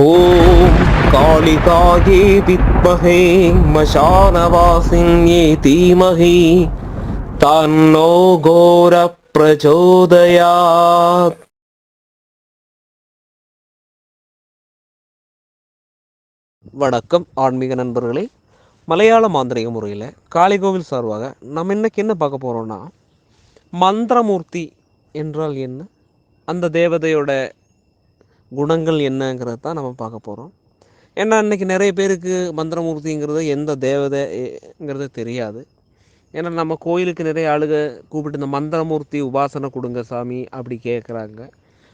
ஓம் காளிகாயே வித்மஹே மசானவாசின்யே தீமஹி தன்னோ கோர பிரச்சோதயாத். வணக்கம் ஆன்மீக நண்பர்களே. மலையாள மாந்திரிக முறையில் காளிகோவில் சார்பாக நம்ம இன்னைக்கு என்ன பார்க்க போகிறோம்னா, மந்திரமூர்த்தி என்றால் என்ன, அந்த தேவதையோட குணங்கள் என்னங்கிறது தான் நம்ம பார்க்க போகிறோம். ஏன்னா இன்றைக்கி நிறைய பேருக்கு மந்திரமூர்த்திங்கிறது எந்த தேவதைங்கிறது தெரியாது. ஏன்னா நம்ம கோயிலுக்கு நிறைய ஆளுக கூப்பிட்டு இந்த மந்திரமூர்த்தி உபாசனை கொடுங்க சாமி அப்படி கேட்குறாங்க.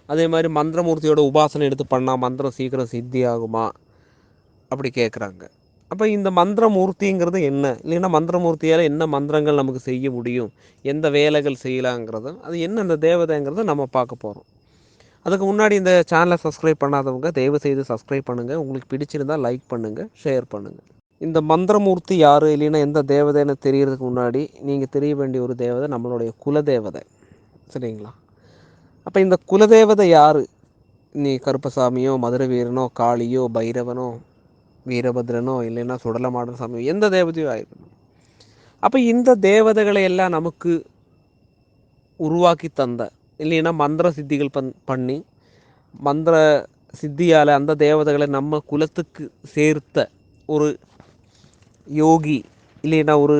அதே மாதிரி மந்திரமூர்த்தியோட உபாசனை எடுத்து பண்ணால் மந்திரம் சீக்கிரம் சித்தி ஆகுமா அப்படி கேட்குறாங்க. அப்போ இந்த மந்திரமூர்த்திங்கிறது என்ன, இல்லைன்னா மந்திரமூர்த்தியால் என்ன மந்திரங்கள் நமக்கு செய்ய முடியும், எந்த வேலைகள் செய்யலாங்கிறது, அது என்ன அந்த தேவதைங்கிறத நம்ம பார்க்க போகிறோம். அதுக்கு முன்னாடி இந்த சேனலை சப்ஸ்கிரைப் பண்ணாதவங்க தயவு செய்து சப்ஸ்கிரைப் பண்ணுங்கள். உங்களுக்கு பிடிச்சிருந்தால் லைக் பண்ணுங்கள், ஷேர் பண்ணுங்கள். இந்த மந்திரமூர்த்தி யார், இல்லைன்னா எந்த தேவதைன்னு தெரியறதுக்கு முன்னாடி நீங்கள் தெரிய வேண்டிய ஒரு தேவதை நம்மளுடைய குலதேவதை, சரிங்களா? அப்போ இந்த குலதேவதை யார்? நீ கருப்பசாமியோ, மதுரை வீரனோ, காளியோ, பைரவனோ, வீரபத்ரனோ, இல்லைன்னா சுடலமாடன் சாமியோ, எந்த தேவதையோ ஆயிருக்கணும். அப்போ இந்த தேவதைகளை எல்லாம் நமக்கு உருவாக்கி தந்த, இல்லைன்னா மந்திர சித்திகள் பண்ணி மந்திர சித்தியால் அந்த தேவதைகளை நம்ம குலத்துக்கு சேர்த்த ஒரு யோகி, இல்லைன்னா ஒரு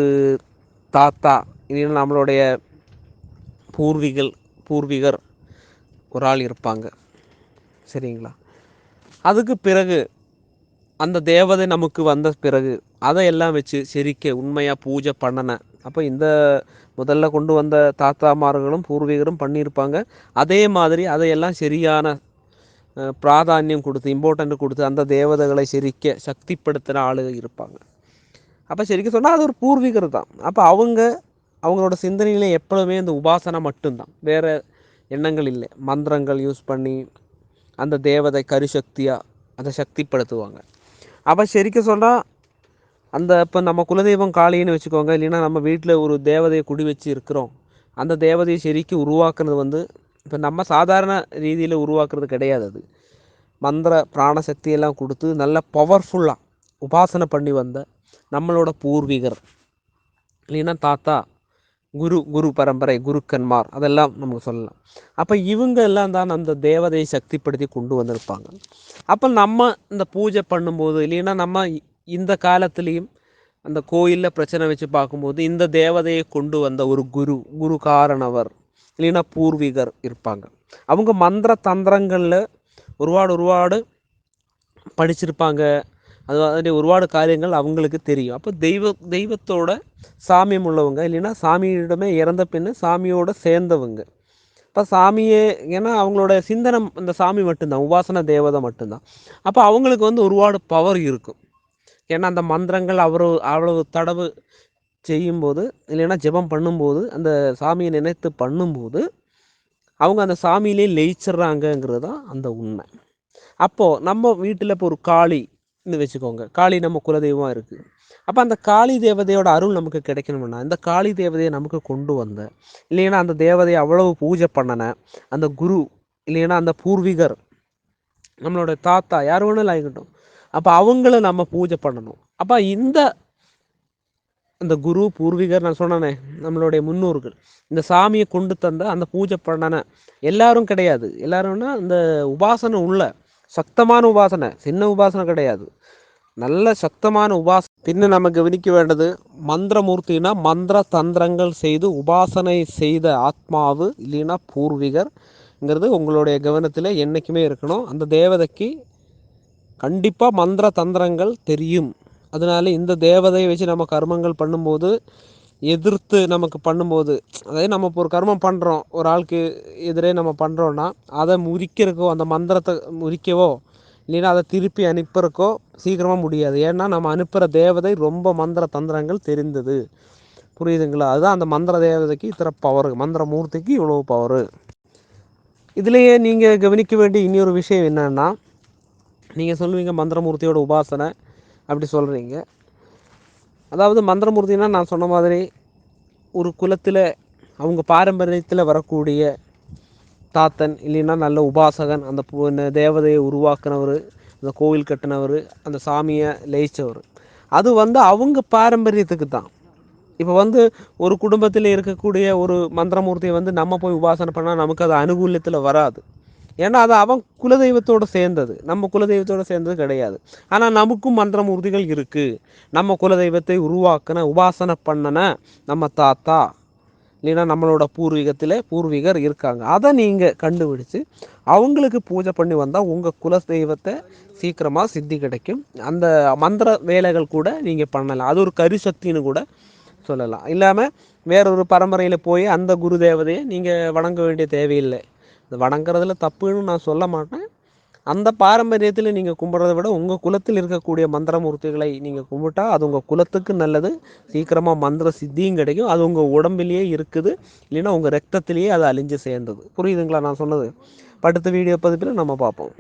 தாத்தா, இல்லைன்னா நம்மளுடைய பூர்வீகர் ஒரு ஆள் இருப்பாங்க, சரிங்களா? அதுக்கு பிறகு அந்த தேவதை நமக்கு வந்த பிறகு அதையெல்லாம் வச்சு செரிக்க உண்மையாக பூஜை பண்ணினேன். அப்போ இந்த முதல்ல கொண்டு வந்த தாத்தாமார்களும் பூர்வீகரும் பண்ணியிருப்பாங்க. அதே மாதிரி அதையெல்லாம் சரியான பிராதானியம் கொடுத்து, இம்பார்ட்டன்ட் கொடுத்து அந்த தேவதைகளை செரிக்க சக்திப்படுத்துகிற ஆளுகள் இருப்பாங்க. அப்போ செரிக்க சொன்னால் அது ஒரு பூர்வீகர் தான். அப்போ அவங்களோட சிந்தனையிலே எப்பொழுதுமே இந்த உபாசனை மட்டும்தான், வேறு எண்ணங்கள் இல்லை. மந்திரங்கள் யூஸ் பண்ணி அந்த தேவதை கருசக்தியாக அதை சக்திப்படுத்துவாங்க. அப்போ செரிக்க சொன்னால் அந்த இப்போ நம்ம குலதெய்வம் காளின்னு வச்சுக்கோங்க, இல்லைன்னா நம்ம வீட்டில் ஒரு தேவதையை குடி வச்சு இருக்கிறோம். அந்த தேவதையை செரிக்கு உருவாக்குறது இப்போ நம்ம சாதாரண ரீதியில் உருவாக்குறது கிடையாது. அது மந்திர பிராணசக்தியெல்லாம் கொடுத்து நல்ல பவர்ஃபுல்லாக உபாசனை பண்ணி வந்த நம்மளோட பூர்வீகர், இல்லைன்னா தாத்தா, குரு பரம்பரை, குருக்கன்மார், அதெல்லாம் நமக்கு சொல்லலாம். அப்போ இவங்க எல்லாம் தான் அந்த தேவதையை சக்திப்படுத்தி கொண்டு வந்திருப்பாங்க. அப்போ நம்ம இந்த பூஜை பண்ணும்போது, இல்லைன்னா நம்ம இந்த காலத்துலேயும் அந்த கோயிலில் பிரச்சனை வச்சு பார்க்கும்போது இந்த தேவதையை கொண்டு வந்த ஒரு குரு காரணவர், இல்லைன்னா பூர்வீகர் இருப்பாங்க. அவங்க மந்திர தந்திரங்களில் ஒருபாடு படிச்சிருப்பாங்க. அது ஒருபாடு காரியங்கள் அவங்களுக்கு தெரியும். அப்போ தெய்வத்தோட சாமியம் உள்ளவங்க, இல்லைன்னா சாமியிடமே இறந்த பின்னு சாமியோட சேர்ந்தவங்க. இப்போ சாமியே, ஏன்னா அவங்களோட சிந்தனை அந்த சாமி மட்டும்தான், உபாசன தேவதை மட்டும்தான். அப்போ அவங்களுக்கு ஒருபாடு பவர் இருக்கும். ஏன்னா அந்த மந்திரங்கள் அவ்வளவு தடவு செய்யும்போது, இல்லைன்னா ஜெபம் பண்ணும்போது, அந்த சாமியை நினைத்து பண்ணும்போது அவங்க அந்த சாமியிலே லயிச்சிட்றாங்கங்கிறது தான் அந்த உண்மை. அப்போது நம்ம வீட்டில் இப்போ ஒரு காளின்னு வச்சுக்கோங்க, காளி நம்ம குலதெய்வமாக இருக்குது. அப்போ அந்த காளி தேவதையோட அருள் நமக்கு கிடைக்கணும்னா இந்த காளி தேவதையை நமக்கு கொண்டு வந்த, இல்லைன்னா அந்த தேவதையை அவ்வளவு பூஜை பண்ணின அந்த குரு, இல்லைன்னா அந்த பூர்வீகர், நம்மளோட தாத்தா, யார் வேணாலும் ஆகிக்கட்டும், அப்போ அவங்கள நம்ம பூஜை பண்ணணும். அப்போ இந்த குரு பூர்வீகர் நான் சொன்னேனே, நம்மளுடைய முன்னோர்கள், இந்த சாமியை கொண்டு தந்த அந்த பூஜை பண்ணன எல்லாரும் கிடையாது. எல்லாரும்னா இந்த உபாசனை உள்ள சக்தமான உபாசனை, சின்ன உபாசனை கிடையாது, நல்ல சக்தமான உபாசனை. பின்ன நம்ம கவனிக்க வேண்டது, மந்திரமூர்த்தினா மந்திர தந்திரங்கள் செய்து உபாசனை செய்த ஆத்மாவு, இல்லைன்னா பூர்வீகர்ங்கிறது உங்களுடைய கவனத்தில் என்றைக்குமே இருக்கணும். அந்த தேவதைக்கு கண்டிப்பாக மந்திர தந்திரங்கள் தெரியும். அதனால இந்த தேவதையை வச்சு நம்ம கர்மங்கள் பண்ணும்போது, எதிர்த்து நமக்கு பண்ணும்போது, அதாவது நம்ம இப்போ ஒரு கர்மம் பண்ணுறோம், ஒரு ஆளுக்கு எதிரே நம்ம பண்ணுறோன்னா அதை முறிக்கிறக்கோ, அந்த மந்திரத்தை முறிக்கவோ, இல்லைன்னா அதை திருப்பி அனுப்புறக்கோ சீக்கிரமாக முடியாது. ஏன்னா நம்ம அனுப்புகிற தேவதை ரொம்ப மந்திர தந்திரங்கள் தெரிந்தது, புரியுதுங்களா? அதுதான் அந்த மந்திர தேவதைக்கு இத்தனை பவர், மந்திர மூர்த்திக்கு இவ்வளோ பவரு. இதுலேயே நீங்கள் கவனிக்க வேண்டிய இன்னொரு விஷயம் என்னன்னா, நீங்கள் சொல்லுவீங்க மந்திரமூர்த்தியோட உபாசனை அப்படி சொல்கிறீங்க. அதாவது மந்திரமூர்த்தினா நான் சொன்ன மாதிரி ஒரு குலத்தில் அவங்க பாரம்பரியத்தில் வரக்கூடிய தாத்தன், இல்லைன்னா நல்ல உபாசகன், அந்த தேவதையை உருவாக்குனவர், அந்த கோவில் கட்டினவர், அந்த சாமியை லயிச்சவர், அது வந்து அவங்க பாரம்பரியத்துக்கு தான். இப்போ வந்து ஒரு குடும்பத்தில் இருக்கக்கூடிய ஒரு மந்திரமூர்த்தியை வந்து நம்ம போய் உபாசனை பண்ணால் நமக்கு அது அனுகூலத்தில் வராது. ஏன்னா அது அவன் குலதெய்வத்தோடு சேர்ந்தது, நம்ம குலதெய்வத்தோடு சேர்ந்தது கிடையாது. ஆனால் நமக்கும் மந்திரமூர்த்திகள் இருக்குது. நம்ம குலதெய்வத்தை உருவாக்கின உபாசனை பண்ணன நம்ம தாத்தா இல்லைன்னா நம்மளோட பூர்வீகர் இருக்காங்க. அதை நீங்கள் கண்டுபிடிச்சு அவங்களுக்கு பூஜை பண்ணி வந்தால் உங்கள் குலதெய்வத்தை சீக்கிரமாக சித்தி கிடைக்கும். அந்த மந்திர வேலைகள் கூட நீங்கள் பண்ணலாம். அது ஒரு கரிசக்தின்னு கூட சொல்லலாம். இல்லாமல் வேறொரு பரம்பரையில் போய் அந்த குரு தேவதையை நீங்கள் வணங்க வேண்டிய தேவையில்லை. அது வணங்குறதுல தப்புன்னு நான் சொல்ல மாட்டேன். அந்த பாரம்பரியத்தில் நீங்கள் கும்பிட்றத விட உங்கள் குலத்தில் இருக்கக்கூடிய மந்திரமூர்த்திகளை நீங்கள் கும்பிட்டா அது உங்கள் குலத்துக்கு நல்லது. சீக்கிரமாக மந்திர சித்தியும் கிடைக்கும். அது உங்கள் உடம்பிலேயே இருக்குது, இல்லைன்னா உங்கள் ரத்தத்திலேயே அது அழிஞ்சு சேர்ந்தது. புரியுதுங்களா நான் சொன்னது? அடுத்த வீடியோ பதிப்பில் நம்ம பார்ப்போம்.